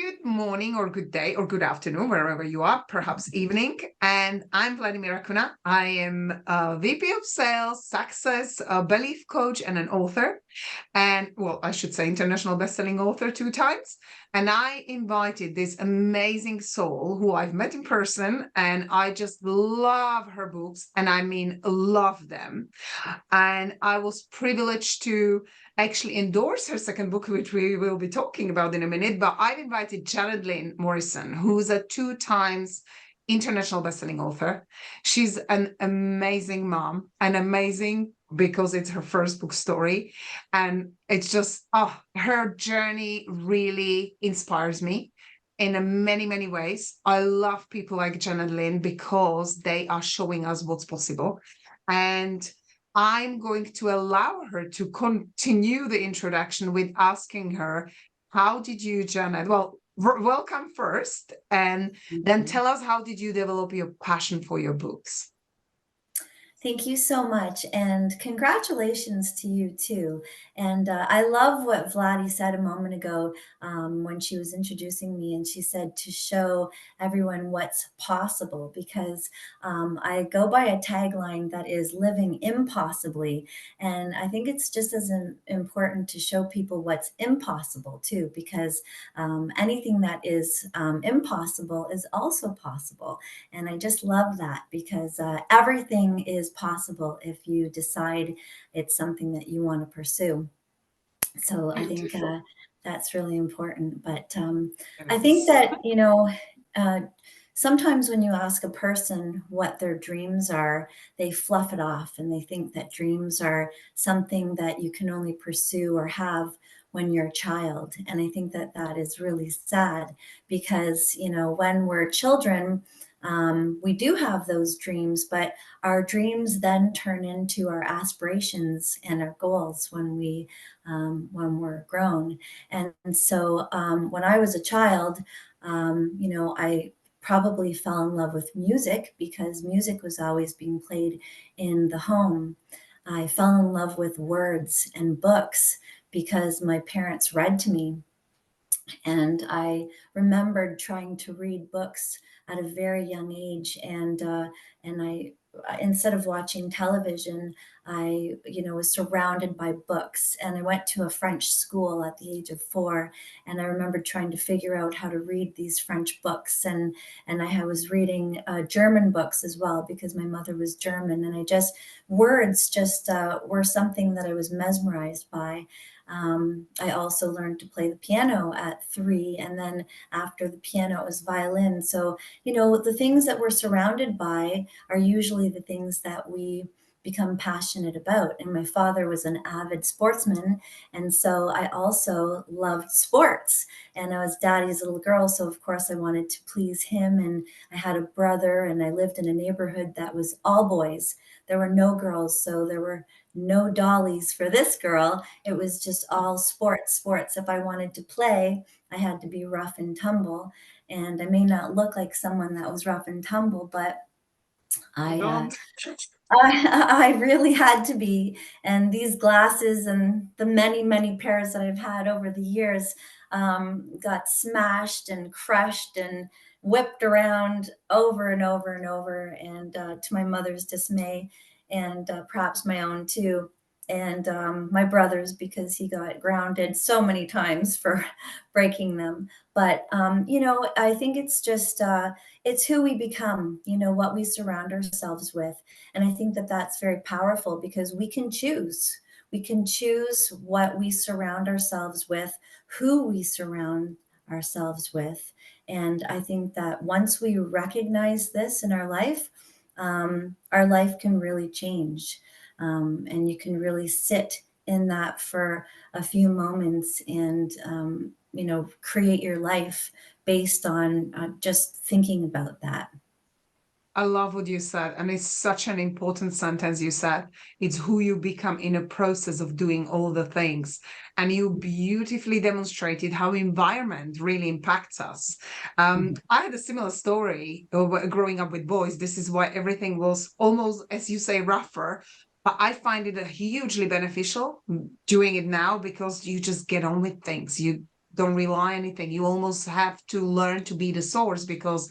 Good morning or good day or good afternoon, wherever you are, perhaps evening. And I'm Vladimira Kuna. I am a VP of Sales, Success, a belief coach, and an author. And well, I should say international bestselling author 2 times. And I invited this amazing soul who I've met in person, and I just love her books. And I mean, love them. And I was privileged to actually endorse her second book, which we will be talking about in a minute. But I've invited Janet-Lynn Morrison, who's a 2 times international bestselling author. She's an amazing mom, and amazing because it's her first book story. And it's just, her journey really inspires me in many, many ways. I love people like Janet-Lynn because they are showing us what's possible. And I'm going to allow her to continue the introduction with asking her, how did you, Janet? Well, welcome first, and then tell us, how did you develop your passion for your books? Thank you so much, and congratulations to you too. And I love what Vladdy said a moment ago when she was introducing me, and she said to show everyone what's possible, because I go by a tagline that is living impossibly, and I think it's just as important to show people what's impossible too, because anything that is impossible is also possible. And I just love that because everything is possible if you decide it's something that you want to pursue. So I think Beautiful. that's really important. But I think Yes. that, uh, sometimes when you ask a person what their dreams are, they fluff it off and they think that dreams are something that you can only pursue or have when you're a child. And I think that that is really sad because, when we're children, we do have those dreams, but our dreams then turn into our aspirations and our goals when we're grown. And so when I was a child, I probably fell in love with music because music was always being played in the home. I fell in love with words and books because my parents read to me, and I remembered trying to read books at a very young age, and I instead of watching television, I was surrounded by books, and I went to a French school at the age of 4, and I remember trying to figure out how to read these French books, and I was reading German books as well because my mother was German, and words just were something that I was mesmerized by. I also learned to play the piano at 3, and then after the piano, it was violin. So, the things that we're surrounded by are usually the things that we become passionate about. And my father was an avid sportsman, and so I also loved sports. And I was daddy's little girl, so of course I wanted to please him. And I had a brother, and I lived in a neighborhood that was all boys. There were no girls, so there were no dollies for this girl. It was just all sports, sports. If I wanted to play, I had to be rough and tumble. And I may not look like someone that was rough and tumble, but You I, uh, don't? I really had to be. And these glasses and the many, many pairs that I've had over the years got smashed and crushed and whipped around over and over and over, and to my mother's dismay, and perhaps my own too. And my brother's, because he got grounded so many times for breaking them. But I think it's just it's who we become, what we surround ourselves with. And I think that that's very powerful because we can choose. We can choose what we surround ourselves with, who we surround ourselves with. And I think that once we recognize this in our life can really change. And you can really sit in that for a few moments and, create your life based on just thinking about that. I love what you said, and it's such an important sentence you said. It's who you become in a process of doing all the things. And you beautifully demonstrated how environment really impacts us. I had a similar story of growing up with boys. This is why everything was almost, as you say, rougher. But I find it a hugely beneficial doing it now because you just get on with things. You don't rely on anything. You almost have to learn to be the source, because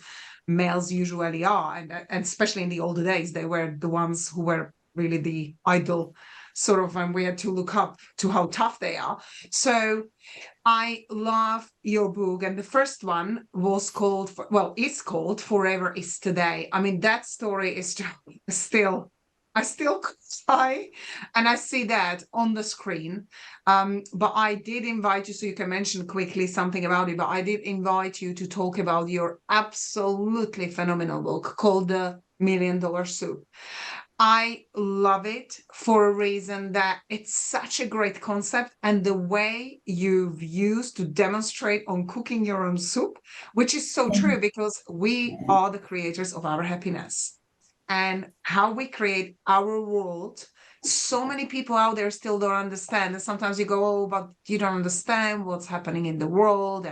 males usually are, and especially in the older days, they were the ones who were really the idol sort of, and we had to look up to how tough they are. So I love your book, and the first one was called, well, it's called Forever is Today. I mean, that story is still, I still cry, and I see that on the screen. But I did invite you, so you can mention quickly something about it, but I did invite you to talk about your absolutely phenomenal book called The $1,000,000 Soup. I love it for a reason that it's such a great concept, and the way you've used to demonstrate on cooking your own soup, which is so true, because we are the creators of our happiness, and how we create our world. So many people out there still don't understand, and sometimes you go, oh, but you don't understand what's happening in the world,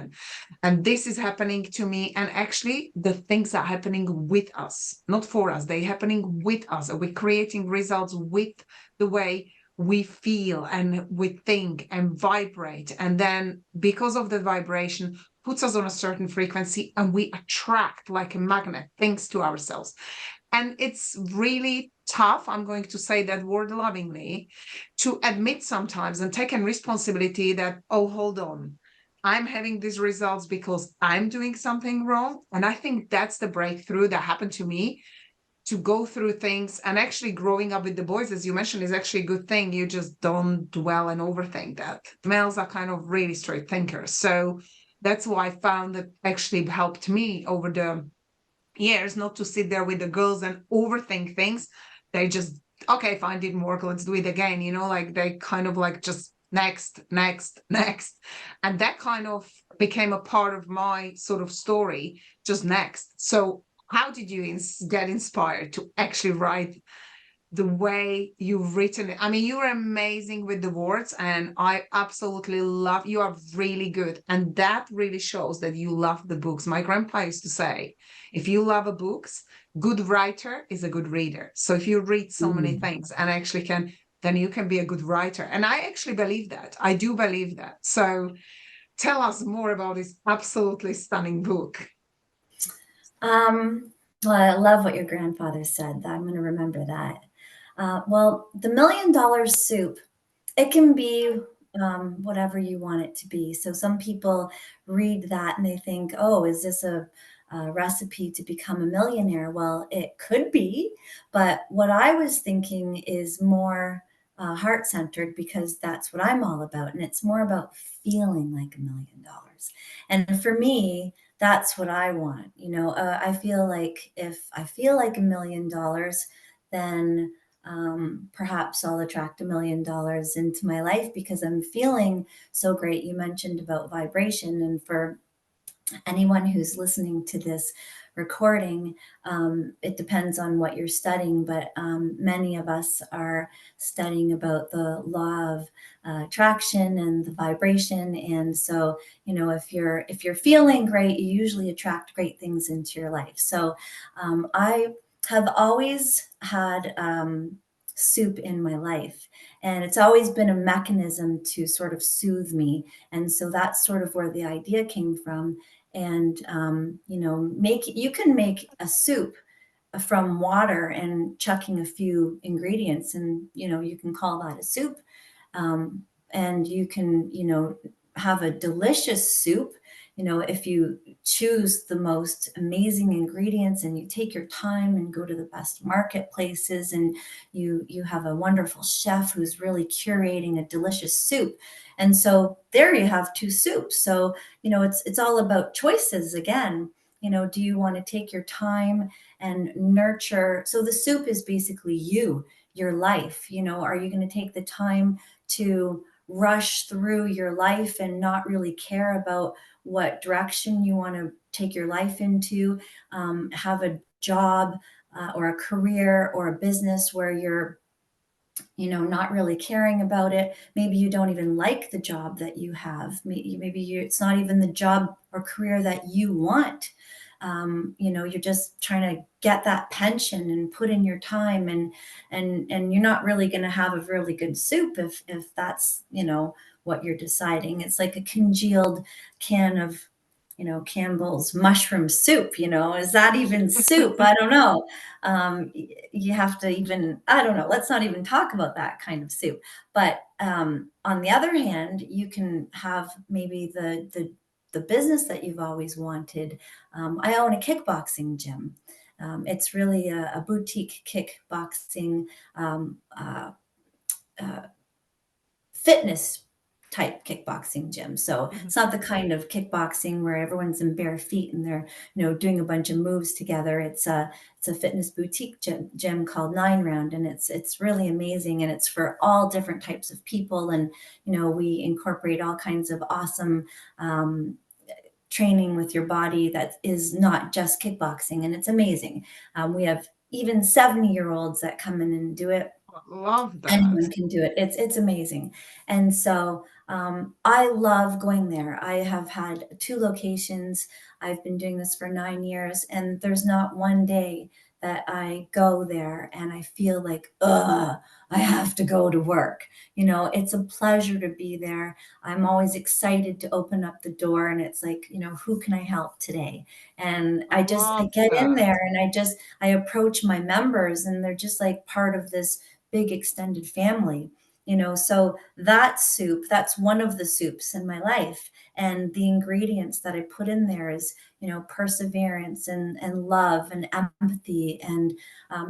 and this is happening to me. And actually the things are happening with us, not for us, they're happening with us. We're creating results with the way we feel and we think and vibrate, and then because of the vibration puts us on a certain frequency, and we attract like a magnet things to ourselves. And it's really tough, I'm going to say that word lovingly, to admit sometimes and take a responsibility that, oh, hold on, I'm having these results because I'm doing something wrong. And I think that's the breakthrough that happened to me, to go through things. And actually growing up with the boys, as you mentioned, is actually a good thing. You just don't dwell and overthink that. Males are kind of really straight thinkers. So that's why I found that actually helped me over the years, not to sit there with the girls and overthink things. They just, okay, fine, didn't work, let's do it again, like they kind of like just next, next, next. And that kind of became a part of my sort of story, just next. So how did you get inspired to actually write the way you've written it? I mean, you're amazing with the words, and I absolutely love, you are really good. And that really shows that you love the books. My grandpa used to say, if you love a books, good writer is a good reader. So if you read so many things and actually can, then you can be a good writer. And I actually believe that. I do believe that. So tell us more about this absolutely stunning book. Well, I love what your grandfather said. I'm going to remember that. Well, the $1,000,000 soup, it can be whatever you want it to be. So some people read that and they think, oh, is this a recipe to become a millionaire? Well, it could be, but what I was thinking is more heart-centered, because that's what I'm all about. And it's more about feeling like $1,000,000. And for me, that's what I want. I feel like if I feel like $1,000,000, then perhaps I'll attract $1,000,000 into my life because I'm feeling so great. You mentioned about vibration, and for anyone who's listening to this recording, it depends on what you're studying, but many of us are studying about the law of attraction and the vibration. And so, if you're feeling great, you usually attract great things into your life. So I have always had soup in my life, and it's always been a mechanism to sort of soothe me. And so that's sort of where the idea came from. And you can make a soup from water and chucking a few ingredients, and you can call that a soup. And you can have a delicious soup, if you choose the most amazing ingredients and you take your time and go to the best marketplaces, and you have a wonderful chef who's really curating a delicious soup. And so there you have two soups. So it's all about choices again. Do you want to take your time and nurture? So the soup is basically your life. Are you going to take the time to rush through your life and not really care about what direction you want to take your life into? Have a job or a career or a business where you're not really caring about it. Maybe you don't even like the job that you have. It's not even the job or career that you want. You're just trying to get that pension and put in your time, and you're not really going to have a really good soup if that's what you're deciding. It's like a congealed can of, Campbell's mushroom soup. Is that even soup? I don't know. You have to even, I don't know. Let's not even talk about that kind of soup. But on the other hand, you can have maybe the business that you've always wanted. I own a kickboxing gym. It's really a boutique kickboxing uh, fitness type kickboxing gym. So Mhm. it's not the kind of kickboxing where everyone's in bare feet and they're, doing a bunch of moves together. It's a fitness boutique gym called 9 Round, and it's really amazing, and it's for all different types of people. And we incorporate all kinds of awesome training with your body that is not just kickboxing, and it's amazing. We have even 70-year-olds that come in and do it. I love that. Anyone can do it. It's amazing. And so I love going there. I have had 2 locations. I've been doing this for 9 years, and there's not one day that I go there and I feel like, ugh, I have to go to work. It's a pleasure to be there. I'm always excited to open up the door, and it's like, who can I help today? And I I love get in that. there and I approach my members, and they're just like part of this big extended family. So that soup, that's one of the soups in my life, and the ingredients that I put in there is, perseverance and love and empathy, and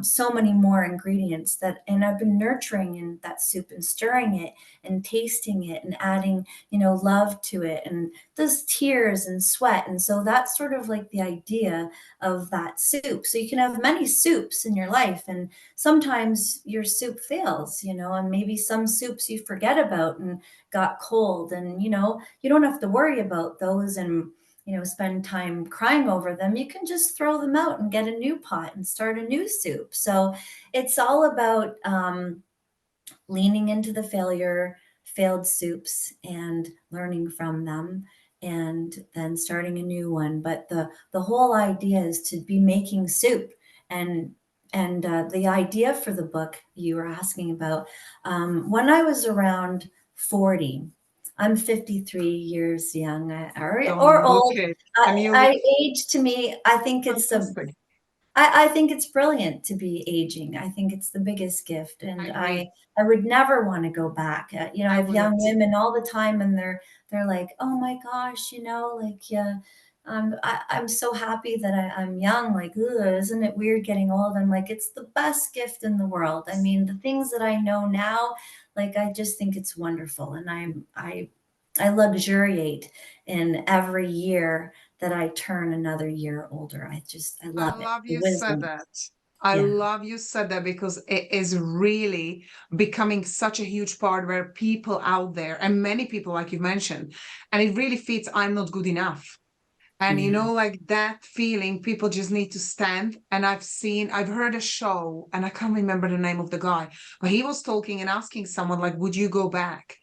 so many more ingredients and I've been nurturing in that soup and stirring it and tasting it and adding, love to it, and there's tears and sweat. And so that's sort of like the idea of that soup. So you can have many soups in your life, and sometimes your soup fails, and maybe some soups you forget about and got cold, and you don't have to worry about those and spend time crying over them. You can just throw them out and get a new pot and start a new soup. So it's all about leaning into the failed soups and learning from them, and then starting a new one. But the whole idea is to be making soup. And the idea for the book you were asking about, when I was around 40, I'm 53 years young, or Don't look old. it. And you look I age, to me, fantastic. I think it's brilliant to be aging. I think it's the biggest gift, I and agree. I would never want to go back. I I have young wouldn't. women all the time, and they're like, "Oh my gosh, like, yeah, I'm so happy that I'm young. Like, ugh, isn't it weird getting old?" I'm like, it's the best gift in the world. I mean, the things that I know now, like, I just think it's wonderful, and I luxuriate in every year that I turn another year older. I I love it. love The you said wisdom. that. I Yeah. love you said that because it is really becoming such a huge part where people out there, and many people, like you mentioned, and it really fits I'm not good enough. And Yeah. like that feeling, people just need to stand. And I've heard a show, and I can't remember the name of the guy, but he was talking and asking someone, like, would you go back?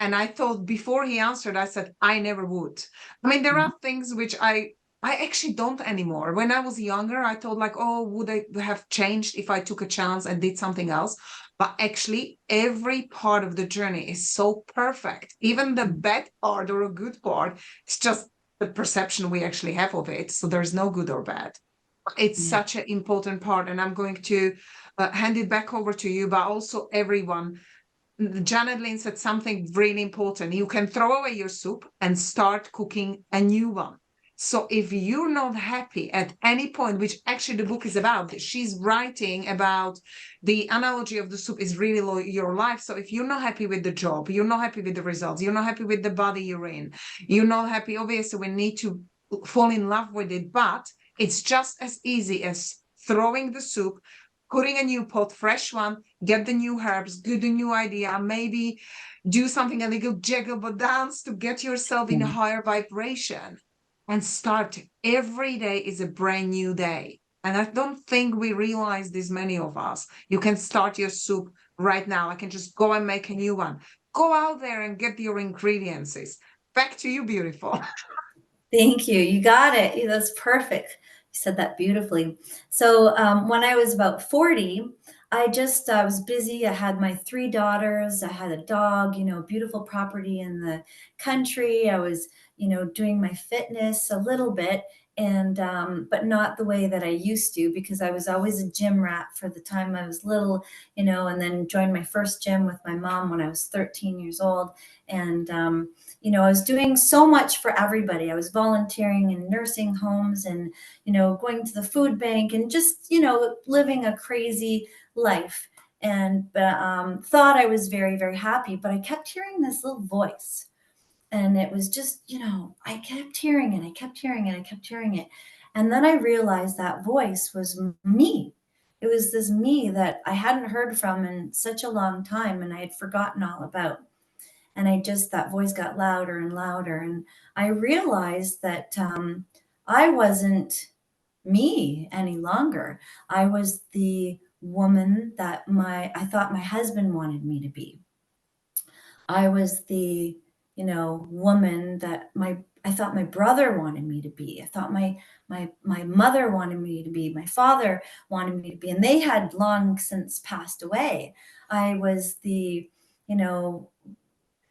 And I thought before he answered, I said, I never would. I mean, there Mhm. are things which I actually don't anymore. When I was younger, I thought like, oh, would I have changed if I took a chance and did something else? But actually, every part of the journey is so perfect. Even the bad part or a good part, it's just the perception we actually have of it. So there's no good or bad. It's Yeah. such an important part. And I'm going to hand it back over to you, but also everyone. Janet-Lynn said something really important. You can throw away your soup and start cooking a new one. So if you're not happy at any point, which actually the book is about, she's writing about the analogy of the soup is really your life. So if you're not happy with the job, you're not happy with the results, you're not happy with the body you're in, you're not happy, obviously we need to fall in love with it, but it's just as easy as throwing the soup, putting a new pot, fresh one, get the new herbs, do the new idea, maybe do something a little jiggle but dance to get yourself in a Yeah. higher vibration and start. Every day is a brand new day. And I don't think we realize this, many of us. You can start your soup right now. I can just go and make a new one. Go out there and get your ingredients. Back to you, beautiful. Thank you. You got it. That's perfect. You said that beautifully. So when I was about 40, I was busy. I had my 3 daughters. I had a dog, beautiful property in the country. I was, doing my fitness a little bit, and but not the way that I used to, because I was always a gym rat for the time I was little, and then joined my first gym with my mom when I was 13 years old. And I was doing so much for everybody. I was volunteering in nursing homes and, going to the food bank and just, living a crazy life. And thought I was very, very happy, but I kept hearing this little voice. And it was just, I kept hearing it. I kept hearing it. I kept hearing it. And then I realized that voice was me. It was this me that I hadn't heard from in such a long time and I had forgotten all about. And that voice got louder and louder. And I realized that I wasn't me any longer. I was the woman that I thought my husband wanted me to be. I was the, woman that I thought my brother wanted me to be. I thought my mother wanted me to be, my father wanted me to be, and they had long since passed away. I was you know,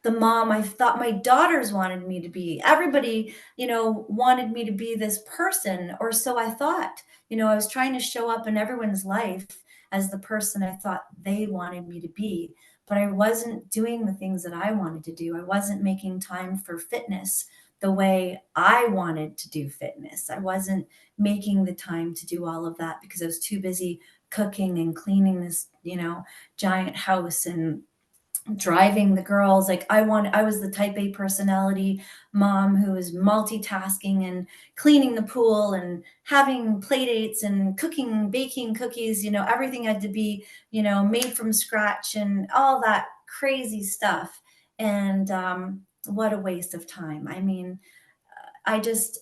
the mom I thought my daughters wanted me to be. Everybody, wanted me to be this person, or so I thought. I was trying to show up in everyone's life as the person I thought they wanted me to be, but I wasn't doing the things that I wanted to do. I wasn't making time for fitness the way I wanted to do fitness. I wasn't making the time to do all of that because I was too busy cooking and cleaning this, giant house and driving the girls. Like I was the type A personality mom who was multitasking and cleaning the pool and having play dates and cooking, baking cookies. Everything had to be, made from scratch and all that crazy stuff. And what a waste of time. I mean, I just,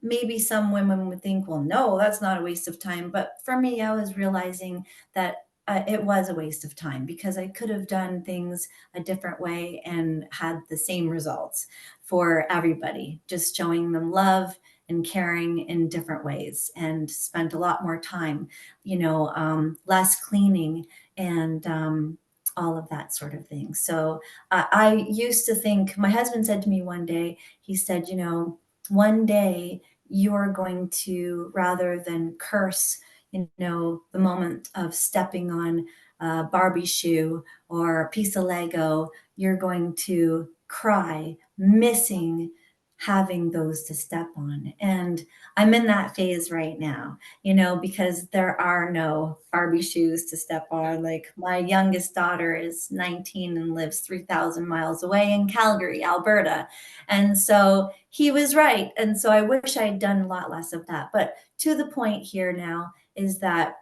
maybe some women would think, well, no, that's not a waste of time. But for me, I was realizing that it was a waste of time because I could have done things a different way and had the same results for everybody, just showing them love and caring in different ways, and spent a lot more time, less cleaning and all of that sort of thing. So I used to think, my husband said to me one day, he said, one day you're going to, rather than curse, the moment of stepping on a Barbie shoe or a piece of Lego, you're going to cry, missing having those to step on. And I'm in that phase right now, because there are no Barbie shoes to step on. Like, my youngest daughter is 19 and lives 3,000 miles away in Calgary, Alberta. And so he was right. And so I wish I had done a lot less of that. But to the point here now is that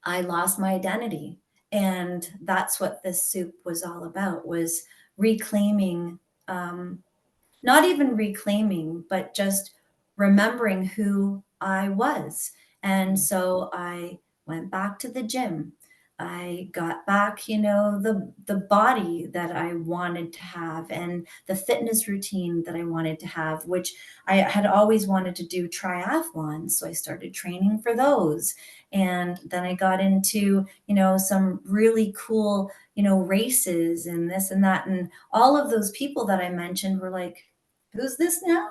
I lost my identity. And that's what this soup was all about, was reclaiming, not even reclaiming, but just remembering who I was. And so I went back to the gym. I got back, the body that I wanted to have and the fitness routine that I wanted to have, which I had always wanted to do triathlons. So I started training for those. And then I got into, some really cool, races and this and that. And all of those people that I mentioned were like, who's this now?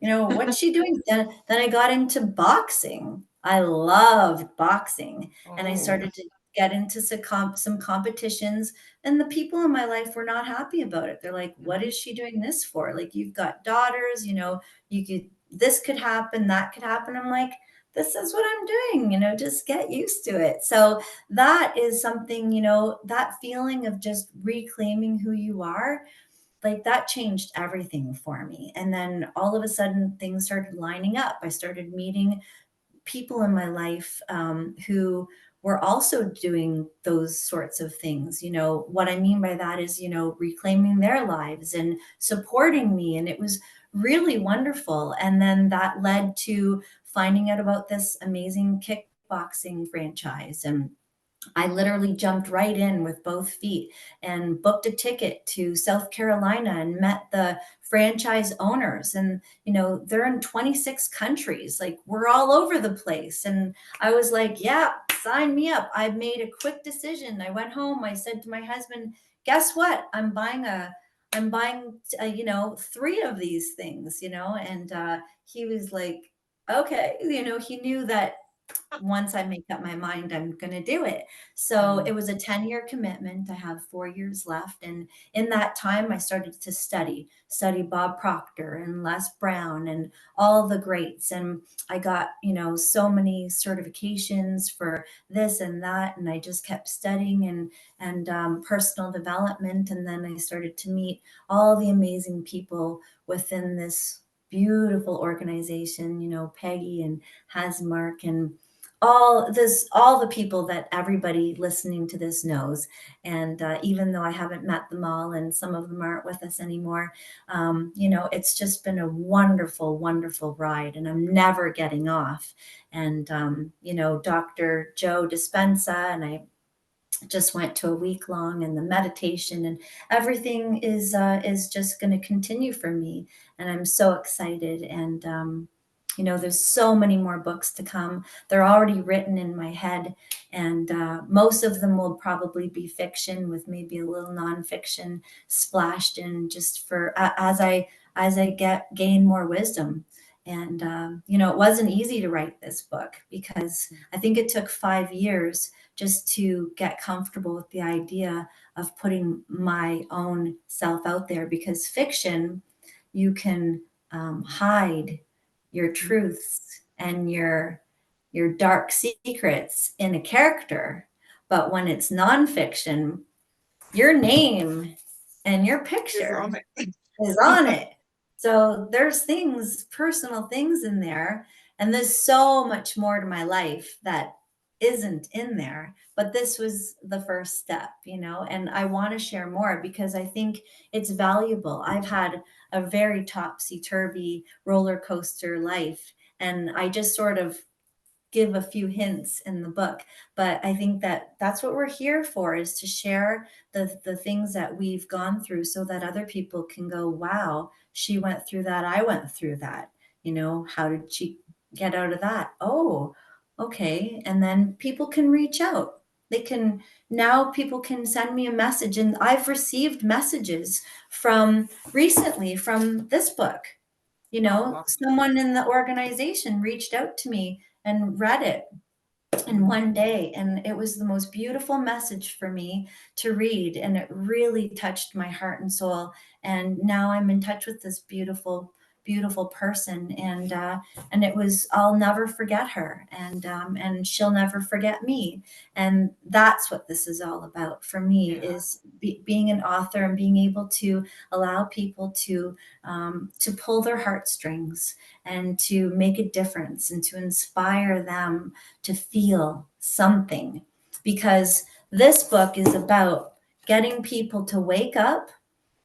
What's she doing? Then I got into boxing. I loved boxing. And I Oh. started to get into some competitions. And the people in my life were not happy about it. They're like, what is she doing this for? Like, you've got daughters, this could happen, that could happen. I'm like, this is what I'm doing, just get used to it. So that is something, that feeling of just reclaiming who you are, like, that changed everything for me. And then all of a sudden things started lining up. I started meeting people in my life who were also doing those sorts of things. What I mean by that is, reclaiming their lives and supporting me. And it was really wonderful. And then that led to finding out about this amazing kickboxing franchise. And I literally jumped right in with both feet and booked a ticket to South Carolina and met the franchise owners. And, you know, they're in 26 countries. Like, we're all over the place. And I was like, yeah, sign me up. I made a quick decision. I went home. I said to my husband, guess what? I'm buying, you know, 3 of these things, you know, and he was like, okay, you know, he knew that once I make up my mind, I'm going to do it. So it was a 10-year commitment. I have 4 years left. And in that time, I started to study Bob Proctor and Les Brown and all the greats. And I got, you know, so many certifications for this and that. And I just kept studying and personal development. And then I started to meet all the amazing people within this beautiful organization, you know, Peggy and Hasmark and all the people that everybody listening to this knows. And even though I haven't met them all and some of them aren't with us anymore, you know, it's just been a wonderful, wonderful ride, and I'm never getting off. And you know, Dr. Joe Dispenza and I just went to a week long, and the meditation and everything is just going to continue for me, and I'm so excited. And you know, there's so many more books to come. They're already written in my head, and most of them will probably be fiction with maybe a little nonfiction splashed in, just for as I gain more wisdom. And you know, it wasn't easy to write this book, because I think it took 5 years just to get comfortable with the idea of putting my own self out there. Because fiction, you can hide your truths and your dark secrets in a character, but when it's nonfiction, your name and your It's picture on it. is on it. So there's things, personal things in there. And there's so much more to my life that isn't in there. But this was the first step, you know, and I want to share more because I think it's valuable. I've had a very topsy turvy roller coaster life. And I just sort of give a few hints in the book, but I think that that's what we're here for, is to share the things that we've gone through so that other people can go, wow, she went through that, I went through that, you know, how did she get out of that? Oh, okay. And then people can reach out. They can, now people can send me a message, and I've received messages from recently from this book. You Oh, know, wow. someone in the organization reached out to me and read it in one day, and it was the most beautiful message for me to read, and it really touched my heart and soul. And now I'm in touch with this beautiful person, and it was, I'll never forget her, and she'll never forget me. And that's what this is all about for me, Yeah. is being an author and being able to allow people to pull their heartstrings and to make a difference and to inspire them to feel something. Because this book is about getting people to wake up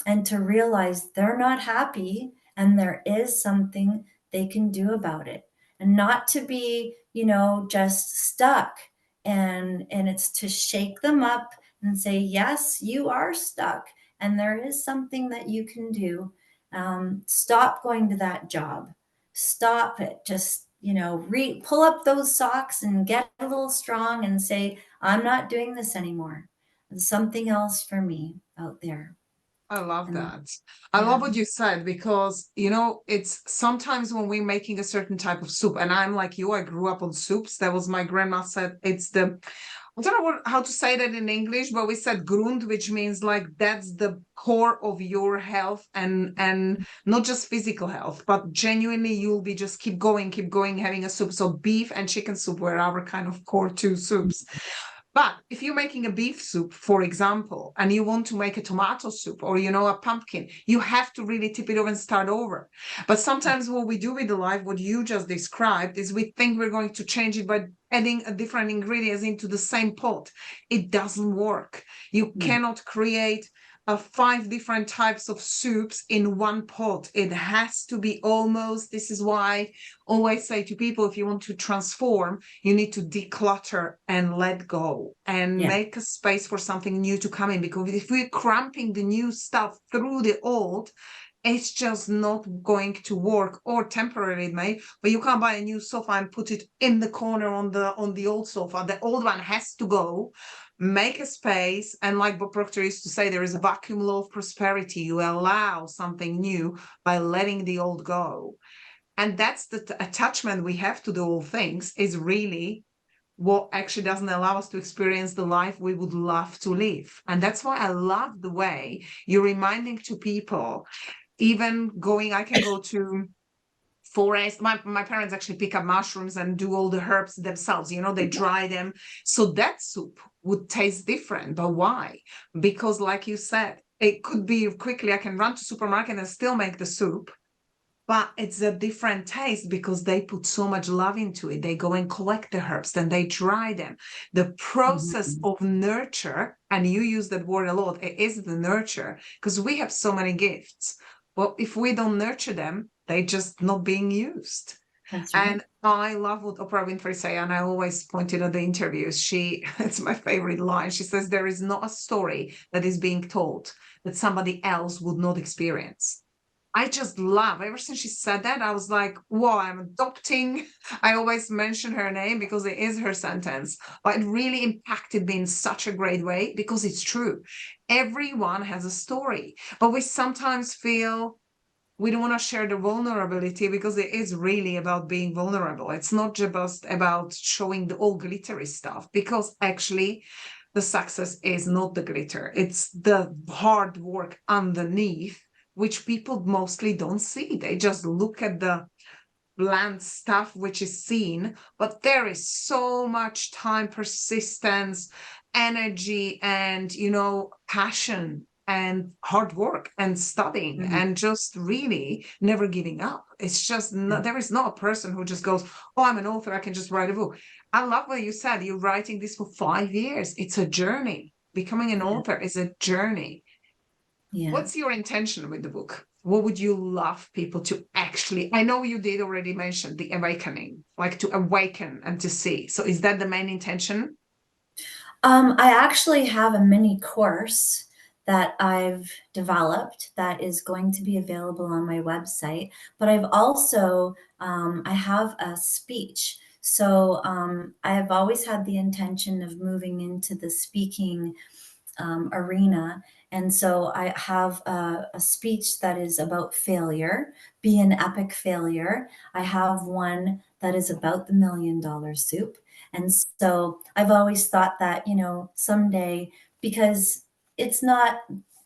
and to realize they're not happy, and there is something they can do about it, and not to be, you know, just stuck. And it's to shake them up and say, yes, you are stuck, and there is something that you can do. Stop going to that job. Stop it. Just, you know, pull up those socks and get a little strong and say, I'm not doing this anymore. There's something else for me out there. I love And that. I love yeah. what you said, because, you know, it's sometimes when we're making a certain type of soup, and I'm like you, I grew up on soups. That was my grandma said, it's the, I don't know how to say that in English, but we said Grund, which means like that's the core of your health, and not just physical health, but genuinely you'll be just keep going, having a soup. So beef and chicken soup were our kind of core two soups. But if you're making a beef soup, for example, and you want to make a tomato soup or, you know, a pumpkin, you have to really tip it over and start over. But sometimes what we do with the life, what you just described, is we think we're going to change it by adding a different ingredients into the same pot. It doesn't work. You cannot create 5 different types of soups in one pot. It has to be almost, this is why I always say to people, if you want to transform, you need to declutter and let go and Yeah. make a space for something new to come in. Because if we're cramping the new stuff through the old, it's just not going to work, or temporarily it may, but you can't buy a new sofa and put it in the corner on the old sofa. The old one has to go. Make a space, and like Bob Proctor used to say, there is a vacuum law of prosperity. You allow something new by letting the old go. And that's the attachment we have to the old things is really what actually doesn't allow us to experience the life we would love to live. And that's why I love the way you're reminding to people, even going, I can go to forest. My parents actually pick up mushrooms and do all the herbs themselves. They dry them. So that soup would taste different. But why? Because like you said, it could be quickly, I can run to supermarket and still make the soup, but it's a different taste because they put so much love into it. They go and collect the herbs, then they dry them. The process of nurture, and you use that word a lot, it is the nurture, because we have so many gifts. But if we don't nurture them, they're just not being used. That's right. And I love what Oprah Winfrey say, and I always pointed at the interviews. It's my favorite line. She says, there is not a story that is being told that somebody else would not experience. I just love, ever since she said that, I was like, whoa, I'm adopting. I always mention her name because it is her sentence, but it really impacted me in such a great way because it's true. Everyone has a story, but we sometimes feel we don't want to share the vulnerability because it is really about being vulnerable. It's not just about showing the all glittery stuff, because actually the success is not the glitter. It's the hard work underneath, which people mostly don't see. They just look at the bland stuff which is seen, but there is so much time, persistence, energy, and passion and hard work and studying and just really never giving up. It's just there is not a person who just goes, oh, I'm an author, I can just write a book. I love what you said, you're writing this for 5 years. It's a journey. Becoming an author is a journey. Yeah. What's your intention with the book? What would you love people to actually, I know you did already mention the awakening, like to awaken and to see. So is that the main intention? I actually have a mini course that I've developed that is going to be available on my website, but I've also, I have a speech. So I have always had the intention of moving into the speaking arena. And so I have a speech that is about failure, be an epic failure. I have one that is about the $1,000,000 soup. And so I've always thought that, someday, because it's not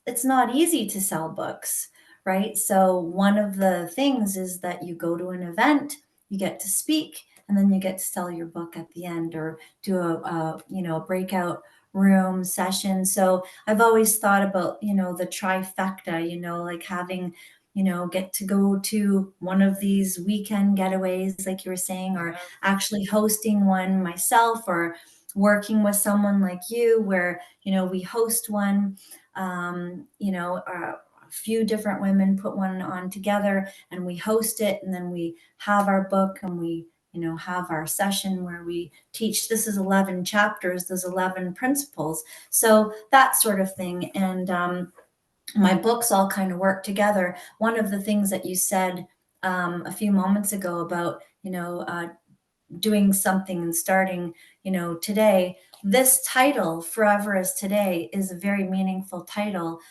it's not easy to sell books, right? So one of the things is that you go to an event, you get to speak, and then you get to sell your book at the end, or do a breakout room session. So I've always thought about, the trifecta, like having, get to go to one of these weekend getaways, like you were saying, or actually hosting one myself, or working with someone like you where, we host one, a few different women put one on together and we host it, and then we have our book and we have our session where we teach. This is 11 chapters, there's 11 principles, so that sort of thing. And my books all kind of work together. One of the things that you said a few moments ago about doing something and starting today, this title, Forever is Today, is a very meaningful title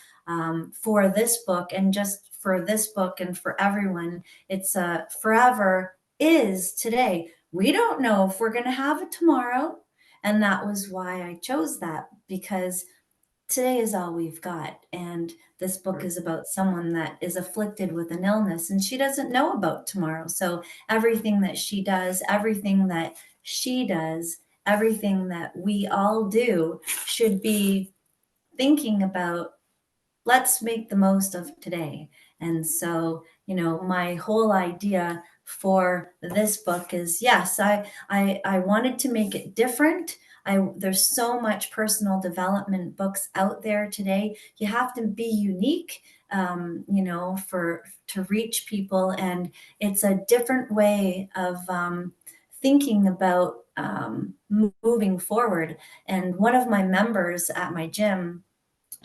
for this book, and just for this book and for everyone. It's forever is today. We don't know if we're going to have it tomorrow, and that was why I chose that, because today is all we've got. And this book is about someone that is afflicted with an illness and she doesn't know about tomorrow. So everything that she does, everything that she does, everything that we all do should be thinking about, let's make the most of today. And so, my whole idea for this book is, yes, I wanted to make it different. There's so much personal development books out there today. You have to be unique, for to reach people, and it's a different way of thinking about moving forward. And one of my members at my gym,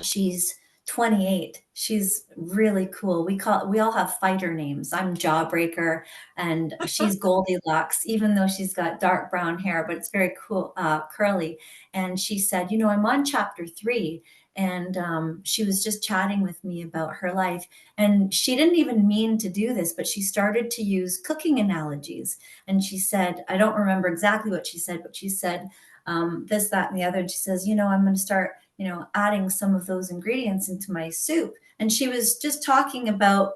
she's 28. She's really cool. We all have fighter names. I'm Jawbreaker, and she's Goldilocks, even though she's got dark brown hair, but it's very cool, curly. And she said, I'm on chapter 3. And she was just chatting with me about her life. And she didn't even mean to do this, but she started to use cooking analogies. And she said, I don't remember exactly what she said, but she said this, that, and the other. And she says, I'm going to start adding some of those ingredients into my soup. And she was just talking about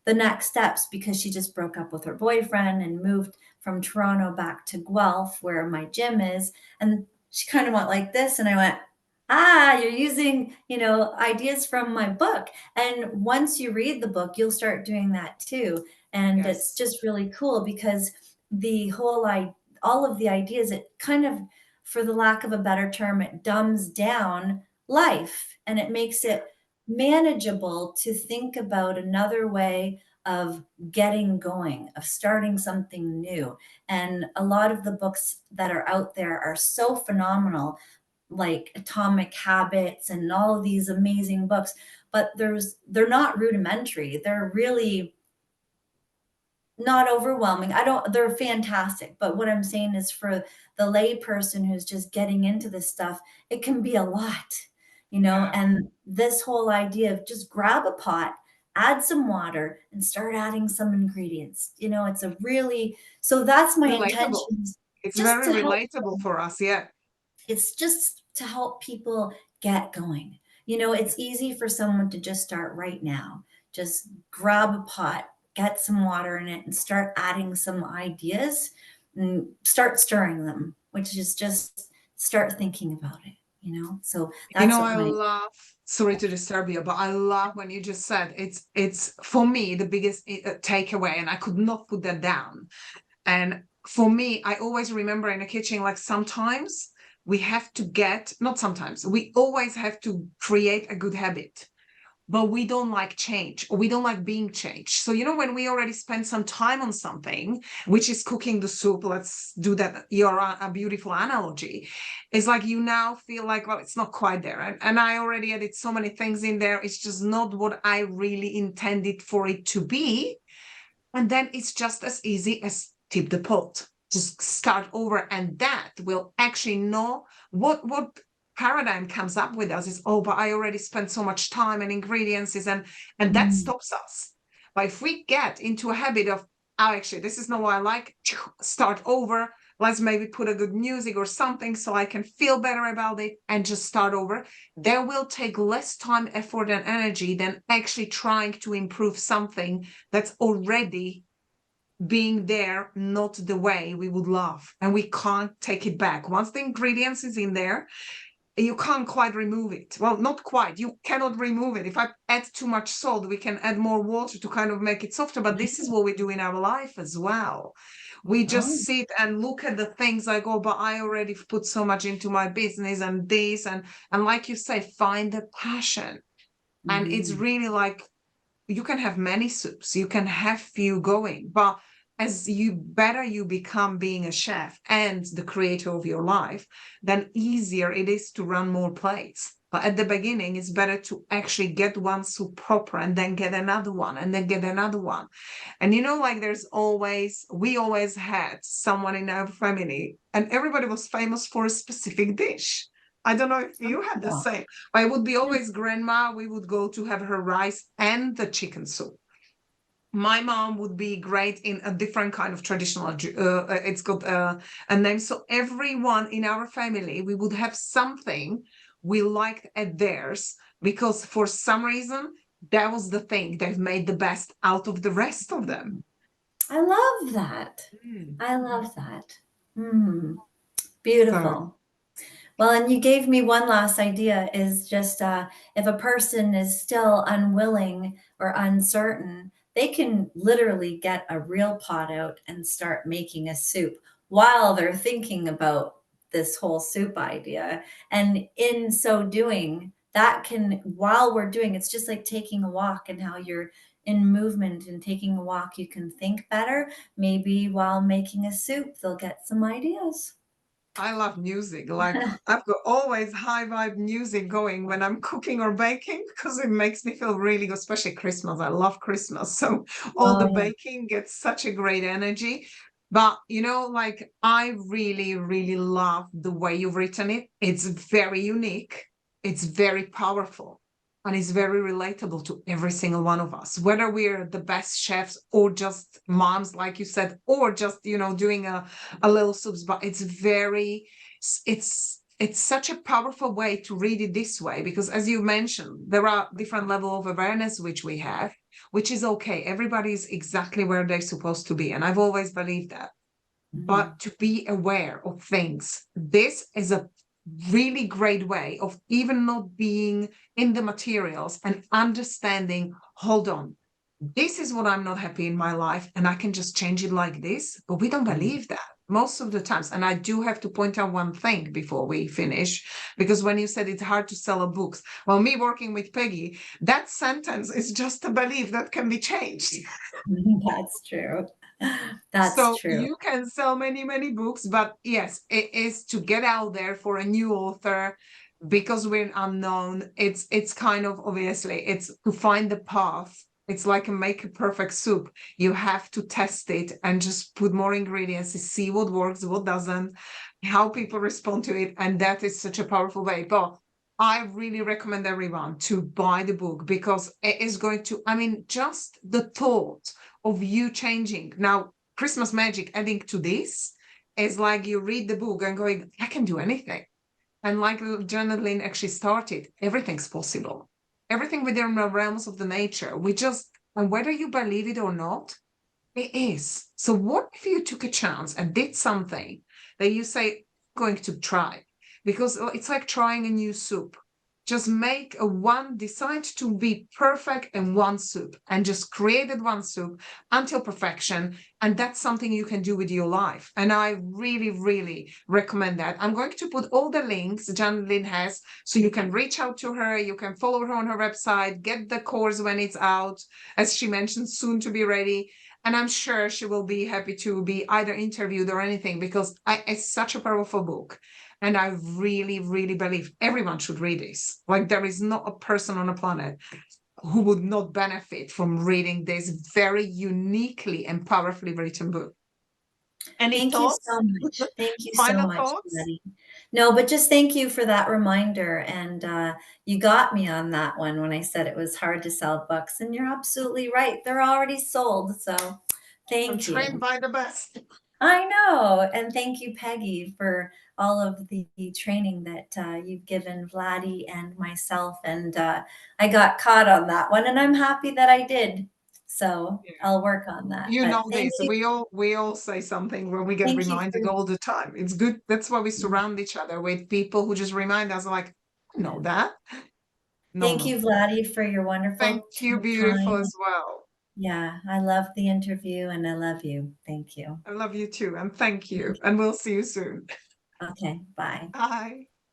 the next steps because she just broke up with her boyfriend and moved from Toronto back to Guelph, where my gym is. And she kind of went like this. And I went, you're using, ideas from my book. And once you read the book, you'll start doing that too. And it's Yes. just really cool because the whole all of the ideas, it kind of, for the lack of a better term, it dumbs down life and it makes it manageable to think about another way of getting going, of starting something new. And a lot of the books that are out there are so phenomenal, like Atomic Habits and all of these amazing books, but they're not rudimentary. They're really not overwhelming. They're fantastic. But what I'm saying is for the lay person who's just getting into this stuff, it can be a lot, Yeah. and this whole idea of just grab a pot, add some water and start adding some ingredients. It's a really, so that's my Relatable. intention, It's just very to help. relatable for us. Yeah. It's just to help people get going. It's easy for someone to just start right now. Just grab a pot, get some water in it, and start adding some ideas and start stirring them, which is just start thinking about it. So that's what I my, love, sorry to disturb you, but I love when you just said it's for me the biggest takeaway, and I could not put that down. And for me, I always remember in the kitchen, like sometimes we have to not sometimes, we always have to create a good habit, but we don't like change or we don't like being changed. So, when we already spend some time on something, which is cooking the soup, let's do that. You're a beautiful analogy. It's like you now feel like, well, it's not quite there. And I already added so many things in there. It's just not what I really intended for it to be. And then it's just as easy as tip the pot. Just start over, and that will actually know what paradigm comes up with us is, oh, but I already spent so much time and ingredients, and that mm, stops us. But if we get into a habit of, oh, actually, this is not what I like, start over. Let's maybe put a good music or something so I can feel better about it and just start over. There will take less time, effort, and energy than actually trying to improve something that's already being there, not the way we would love. And we can't take it back. Once the ingredients is in there, you can't quite remove it. Well, not quite. You cannot remove it. If I add too much salt, we can add more water to kind of make it softer. But this is what we do in our life as well. We oh, just sit and look at the things like, oh, but I already put so much into my business and this. And like you say, find the passion. And it's mhm. really like you can have many soups, you can have few going, but as you better you become being a chef and the creator of your life, then easier it is to run more plates. But at the beginning, it's better to actually get one soup proper and then get another one and then get another one. And like we always had someone in our family and everybody was famous for a specific dish. I don't know if you had the Oh, same. I would be always grandma. We would go to have her rice and the chicken soup. My mom would be great in a different kind of traditional, it's got a name. So everyone in our family, we would have something we liked at theirs because for some reason, that was the thing. They've made the best out of the rest of them. I love that. Mm. I love that. Mm, So beautiful. Well, and you gave me one last idea is just if a person is still unwilling or uncertain, they can literally get a real pot out and start making a soup while they're thinking about this whole soup idea. And in so doing, that can, while we're doing, it's just like taking a walk, and how you're in movement and taking a walk, you can think better. Maybe while making a soup, they'll get some ideas. I love music. Like I've got always high vibe music going when I'm cooking or baking because it makes me feel really good, especially Christmas. I love Christmas. So all Oh the yeah. baking gets such a great energy. But like I really, really love the way you've written it. It's very unique. It's very powerful. And it's very relatable to every single one of us, whether we're the best chefs or just moms, like you said, or just, doing a little soups. But it's such a powerful way to read it this way, because as you mentioned, there are different level of awareness which we have, which is okay. Everybody's exactly where they're supposed to be. And I've always believed that. Mhm. But to be aware of things, this is a really great way of even not being in the materials and understanding, hold on, this is what I'm not happy in my life, and I can just change it like this. But we don't Mhm. believe that most of the times. And I do have to point out one thing before we finish, because when you said it's hard to sell a books, well, me working with Peggy, that sentence is just a belief that can be changed. That's true. That's So true. you can sell many, many books, but yes, it is to get out there for a new author, because we're unknown. It's kind of, obviously, it's to find the path. It's like a make a perfect soup. You have to test it and just put more ingredients to see what works, what doesn't, how people respond to it. And that is such a powerful way. But I really recommend everyone to buy the book, because it is going to, I mean, just the thought of you changing. Now, Christmas magic adding to this is like you read the book and going, I can do anything. And like Janet-Lynn actually started, everything's possible. Everything within the realms of the nature. And whether you believe it or not, it is. So what if you took a chance and did something that you say, going to try? Because it's like trying a new soup. Just decide to be perfect in one soup and just created one soup until perfection. And that's something you can do with your life. And I really, really recommend that. I'm going to put all the links Janet-Lynn has, so you can reach out to her. You can follow her on her website, get the course when it's out, as she mentioned, soon to be ready. And I'm sure she will be happy to be either interviewed or anything, because it's such a powerful book. And I really, really believe everyone should read this. Like there is not a person on the planet who would not benefit from reading this very uniquely and powerfully written book. Any Thank you thoughts? so much. Thank you so Final much, thoughts? Betty. No, but just thank you for that reminder. And you got me on that one when I said it was hard to sell books. And you're absolutely right. They're already sold. So I'm thank trained you. by the best. I know. And thank you, Peggy, for all of the training that you've given Vladdy and myself. And I got caught on that one, and I'm happy that I did. So Yeah. I'll work on that. You But know this. We all say something where we get thank you reminded for, all the time. It's good. That's why we surround each other with people who just remind us, like, I know that. thank No. you, Vladdy, for your Thank wonderful you, beautiful, time. as well. Yeah, I love the interview and I love you. Thank you. I love you too, and thank you. And we'll see you soon. Okay, bye. Bye.